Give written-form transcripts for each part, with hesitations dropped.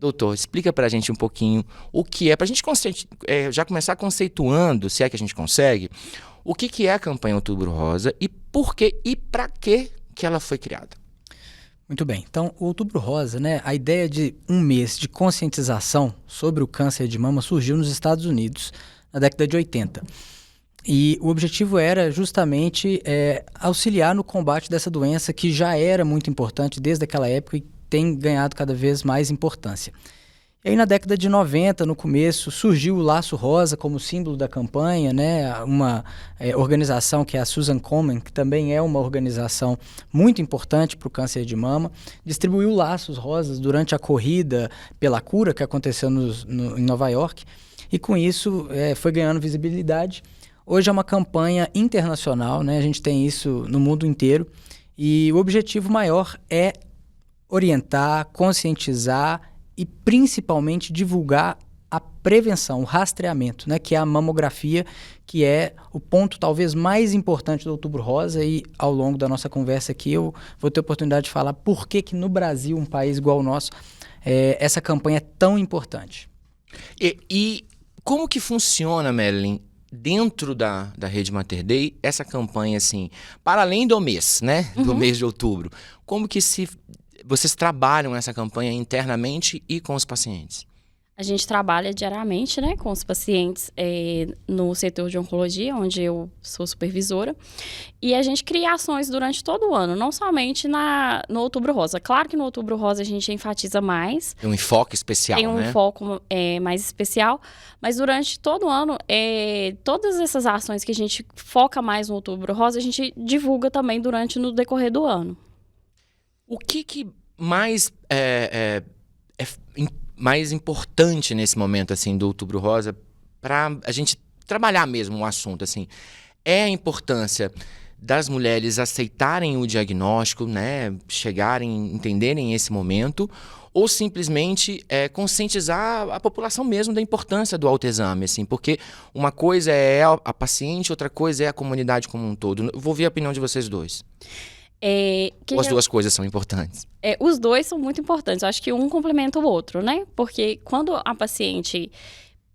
Doutor, explica pra gente um pouquinho o que é, pra gente já começar conceituando, se é que a gente consegue, o que é a campanha Outubro Rosa e por que e pra que ela foi criada. Muito bem. Então, o Outubro Rosa, né, a ideia de um mês de conscientização sobre o câncer de mama surgiu nos Estados Unidos na década de 80. E o objetivo era justamente auxiliar no combate dessa doença que já era muito importante desde aquela época e tem ganhado cada vez mais importância. E aí na década de 90, no começo, surgiu o Laço Rosa como símbolo da campanha, né? Uma organização que é a Susan Komen, que também é uma organização muito importante para o câncer de mama, distribuiu laços rosas durante a corrida pela cura que aconteceu em Nova York, e com isso foi ganhando visibilidade. Hoje é uma campanha internacional, né? A gente tem isso no mundo inteiro, e o objetivo maior é orientar, conscientizar e principalmente divulgar a prevenção, o rastreamento, né, que é a mamografia, que é o ponto talvez mais importante do Outubro Rosa, e ao longo da nossa conversa aqui eu vou ter a oportunidade de falar por que no Brasil, um país igual ao nosso, essa campanha é tão importante. E como que funciona, Marilyn, dentro da Rede Mater Dei, essa campanha, assim, para além do mês, né, do mês de outubro, como que vocês trabalham essa campanha internamente e com os pacientes? A gente trabalha diariamente, né, com os pacientes no setor de oncologia, onde eu sou supervisora. E a gente cria ações durante todo o ano, não somente no Outubro Rosa. Claro que no Outubro Rosa a gente enfatiza mais. Tem um enfoque especial, né? Tem um foco mais especial. Mas durante todo o ano, todas essas ações que a gente foca mais no Outubro Rosa, a gente divulga também no decorrer do ano. O que mais mais importante nesse momento, assim, do Outubro Rosa, para a gente trabalhar mesmo o assunto, assim, é a importância das mulheres aceitarem o diagnóstico, né, entenderem esse momento, ou simplesmente conscientizar a população mesmo da importância do autoexame, assim, porque uma coisa é a paciente, outra coisa é a comunidade como um todo. Eu vou ouvir a opinião de vocês dois. Ou as duas coisas são importantes? Os dois são muito importantes. Eu acho que um complementa o outro, né? Porque quando a paciente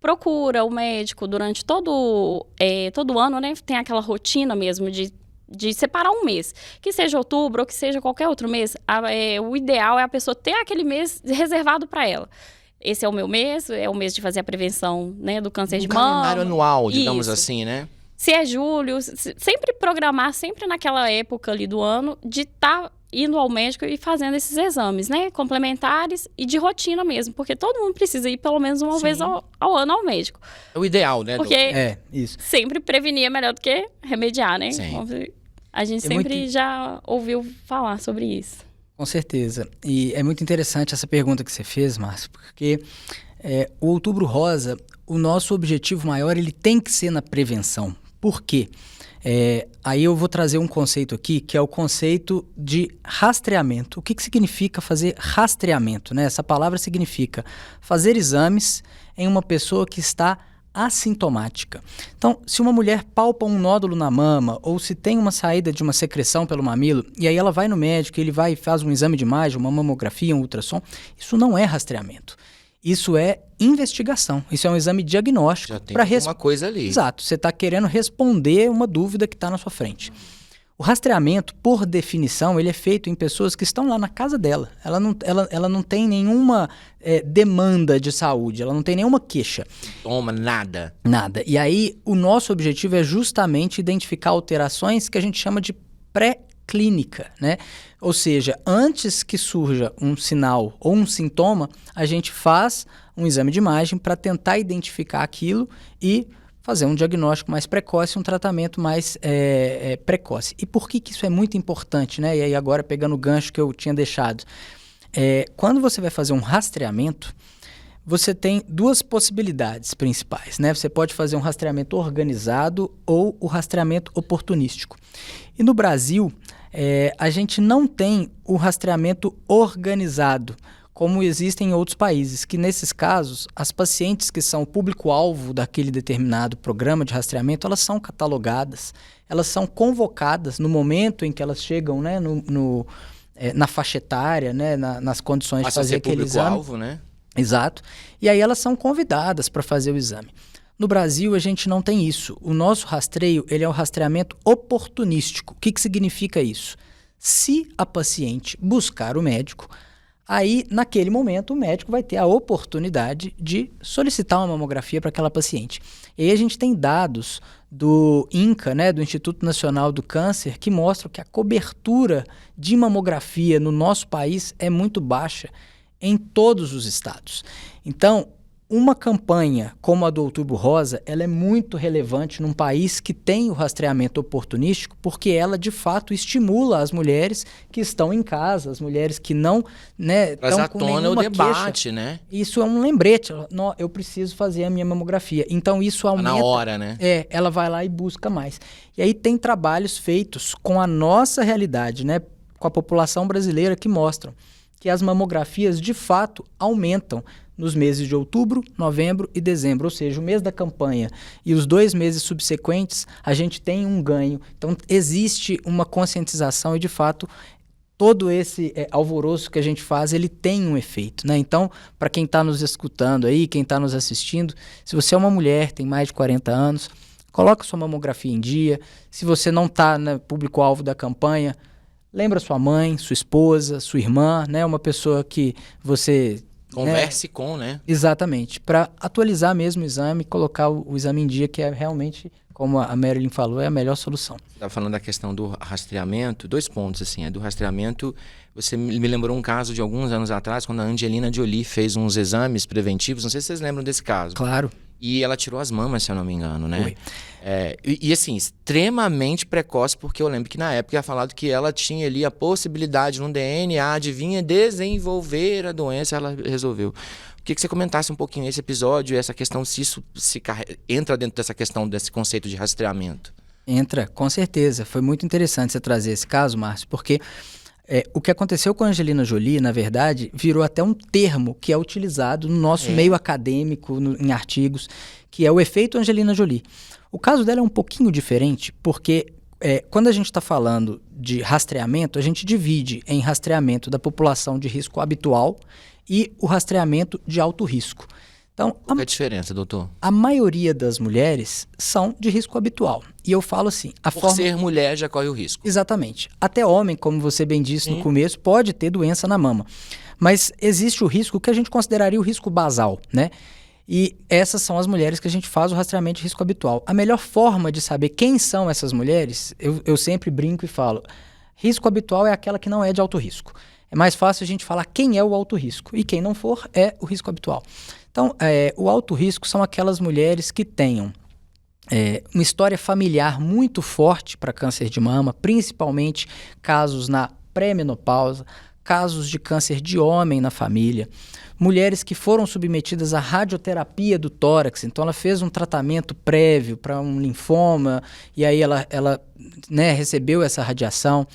procura o médico durante todo o ano, né? Tem aquela rotina mesmo de separar um mês. Que seja outubro ou que seja qualquer outro mês. O ideal é a pessoa ter aquele mês reservado para ela. Esse é o meu mês, é o mês de fazer a prevenção, né, do câncer de mama. Um calendário anual, digamos assim, né? Se é julho, sempre programar, sempre naquela época ali do ano, de estar indo ao médico e fazendo esses exames, né? Complementares e de rotina mesmo, porque todo mundo precisa ir pelo menos uma vez ao ano ao médico. É o ideal, né? Porque isso. Sempre prevenir é melhor do que remediar, né? Sim. A gente sempre já ouviu falar sobre isso. Com certeza. E é muito interessante essa pergunta que você fez, Márcio, porque o Outubro Rosa, o nosso objetivo maior, ele tem que ser na prevenção. Por quê? Aí eu vou trazer um conceito aqui, que é o conceito de rastreamento. O que significa fazer rastreamento, né? Essa palavra significa fazer exames em uma pessoa que está assintomática. Então, se uma mulher palpa um nódulo na mama, ou se tem uma saída de uma secreção pelo mamilo, e aí ela vai no médico, ele vai e faz um exame de imagem, uma mamografia, um ultrassom, isso não é rastreamento. Isso é investigação, isso é um exame diagnóstico. Já tem alguma coisa ali. Exato, você está querendo responder uma dúvida que está na sua frente. O rastreamento, por definição, ele é feito em pessoas que estão lá na casa dela. Ela não tem nenhuma demanda de saúde, ela não tem nenhuma queixa. Toma, nada. Nada. E aí, o nosso objetivo é justamente identificar alterações que a gente chama de pré-clínica, né? Ou seja, antes que surja um sinal ou um sintoma, a gente faz um exame de imagem para tentar identificar aquilo e fazer um diagnóstico mais precoce, um tratamento mais precoce. E por que isso é muito importante, né? E aí agora, pegando o gancho que eu tinha deixado. Quando você vai fazer um rastreamento, você tem duas possibilidades principais, né? Você pode fazer um rastreamento organizado ou o rastreamento oportunístico. E no Brasil, a gente não tem o rastreamento organizado, como existem em outros países, que nesses casos, as pacientes que são o público-alvo daquele determinado programa de rastreamento, elas são catalogadas, elas são convocadas no momento em que elas chegam, né, na faixa etária, né, nas condições de fazer aquele exame. Público-alvo, né? Exato. E aí elas são convidadas para fazer o exame. No Brasil, a gente não tem isso. O nosso rastreio, ele é um rastreamento oportunístico. O que significa isso? Se a paciente buscar o médico, aí, naquele momento, o médico vai ter a oportunidade de solicitar uma mamografia para aquela paciente. E aí a gente tem dados do INCA, né, do Instituto Nacional do Câncer, que mostram que a cobertura de mamografia no nosso país é muito baixa em todos os estados. Então, uma campanha como a do Outubro Rosa, ela é muito relevante num país que tem o rastreamento oportunístico, porque ela, de fato, estimula as mulheres que estão em casa, as mulheres que não, né, estão com nenhuma debate, queixa. né? Isso é um lembrete. Não, eu preciso fazer a minha mamografia. Então, isso aumenta. Na hora, né? Ela vai lá e busca mais. E aí tem trabalhos feitos com a nossa realidade, né, com a população brasileira, que mostram que as mamografias, de fato, aumentam nos meses de outubro, novembro e dezembro, ou seja, o mês da campanha e os 2 meses subsequentes, a gente tem um ganho. Então, existe uma conscientização e, de fato, todo esse alvoroço que a gente faz, ele tem um efeito, né? Então, para quem está nos escutando aí, quem está nos assistindo, se você é uma mulher, tem mais de 40 anos, coloca sua mamografia em dia. Se você não está no público-alvo da campanha, lembra sua mãe, sua esposa, sua irmã, né? Uma pessoa que você... Converse com, né? Exatamente, para atualizar mesmo o exame, colocar o exame em dia, que é realmente, como a Marilyn falou, é a melhor solução. Estava falando da questão do rastreamento, 2 pontos, assim, do rastreamento, você me lembrou um caso de alguns anos atrás, quando a Angelina Jolie fez uns exames preventivos, não sei se vocês lembram desse caso. Claro. E ela tirou as mamas, se eu não me engano, né? Foi. E assim, extremamente precoce, porque eu lembro que na época ia falado que ela tinha ali a possibilidade no DNA de vir desenvolver a doença, ela resolveu. Queria que você comentasse um pouquinho esse episódio, essa questão, se isso entra dentro dessa questão, desse conceito de rastreamento. Entra, com certeza. Foi muito interessante você trazer esse caso, Márcio, porque o que aconteceu com a Angelina Jolie, na verdade, virou até um termo que é utilizado no nosso meio acadêmico, em artigos, que é o efeito Angelina Jolie. O caso dela é um pouquinho diferente, porque quando a gente está falando de rastreamento, a gente divide em rastreamento da população de risco habitual e o rastreamento de alto risco. Então, qual é a diferença, doutor? A maioria das mulheres são de risco habitual. E eu falo assim... Por ser mulher, já corre o risco. Exatamente. Até homem, como você bem disse no começo, pode ter doença na mama. Mas existe o risco que a gente consideraria o risco basal, né? E essas são as mulheres que a gente faz o rastreamento de risco habitual. A melhor forma de saber quem são essas mulheres, eu sempre brinco e falo, risco habitual é aquela que não é de alto risco. É mais fácil a gente falar quem é o alto risco. E quem não for é o risco habitual. Então, o alto risco são aquelas mulheres que tenham uma história familiar muito forte para câncer de mama, principalmente casos na pré-menopausa, casos de câncer de homem na família, mulheres que foram submetidas à radioterapia do tórax, então ela fez um tratamento prévio para um linfoma e aí ela recebeu essa radiação.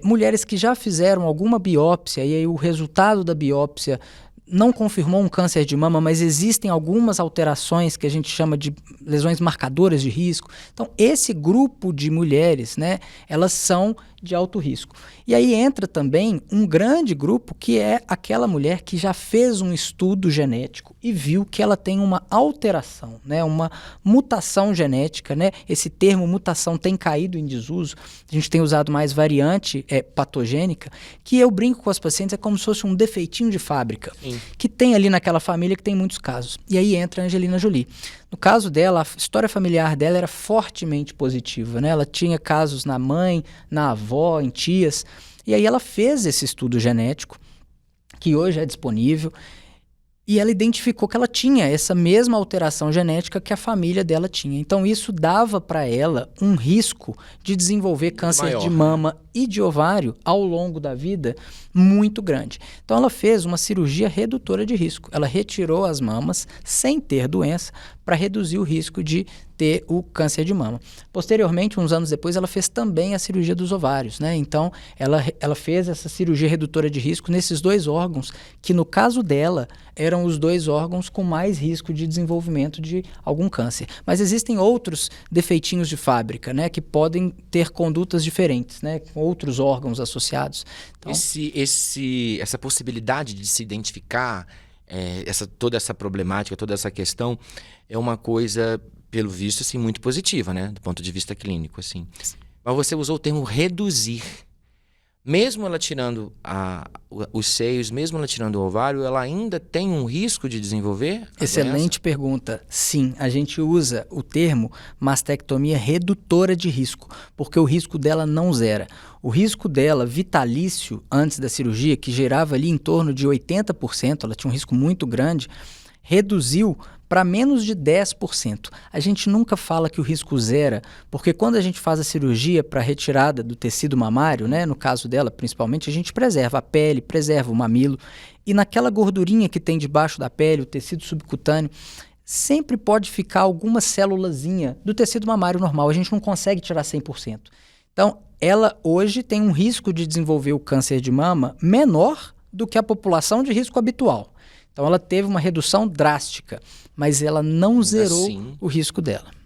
Mulheres que já fizeram alguma biópsia e aí o resultado da biópsia não confirmou um câncer de mama, mas existem algumas alterações que a gente chama de lesões marcadoras de risco. Então, esse grupo de mulheres, né, elas são de alto risco. E aí entra também um grande grupo que é aquela mulher que já fez um estudo genético e viu que ela tem uma alteração, né, uma mutação genética, né? Esse termo mutação tem caído em desuso. A gente tem usado mais variante patogênica, que eu brinco com as pacientes, é como se fosse um defeitinho de fábrica, que tem ali naquela família que tem muitos casos. E aí entra a Angelina Jolie. No caso dela, a história familiar dela era fortemente positiva, né? Ela tinha casos na mãe, na avó, em tias. E aí ela fez esse estudo genético, que hoje é disponível, e ela identificou que ela tinha essa mesma alteração genética que a família dela tinha. Então isso dava para ela um risco de desenvolver câncer de mama e de ovário ao longo da vida muito grande. Então ela fez uma cirurgia redutora de risco. Ela retirou as mamas sem ter doença para reduzir o risco de ter o câncer de mama. Posteriormente, uns anos depois, ela fez também a cirurgia dos ovários, né? Então, ela fez essa cirurgia redutora de risco nesses 2 órgãos, que no caso dela, eram os 2 órgãos com mais risco de desenvolvimento de algum câncer. Mas existem outros defeitinhos de fábrica, né? Que podem ter condutas diferentes, né? Com outros órgãos associados. Então, essa possibilidade de se identificar toda essa problemática, toda essa questão é uma coisa, pelo visto, assim, muito positiva, né? Do ponto de vista clínico, assim. Mas você usou o termo reduzir. Mesmo ela tirando os seios, mesmo ela tirando o ovário, ela ainda tem um risco de desenvolver a Excelente pergunta. Sim, a gente usa o termo mastectomia redutora de risco, porque o risco dela não zera. O risco dela, vitalício, antes da cirurgia, que gerava ali em torno de 80%, ela tinha um risco muito grande, reduziu para menos de 10%. A gente nunca fala que o risco zera, porque quando a gente faz a cirurgia para retirada do tecido mamário, né, no caso dela principalmente, a gente preserva a pele, preserva o mamilo, e naquela gordurinha que tem debaixo da pele, o tecido subcutâneo, sempre pode ficar alguma célulazinha do tecido mamário normal, a gente não consegue tirar 100%. Então, ela hoje tem um risco de desenvolver o câncer de mama menor do que a população de risco habitual. Então, ela teve uma redução drástica, mas ela não zerou assim, o risco dela.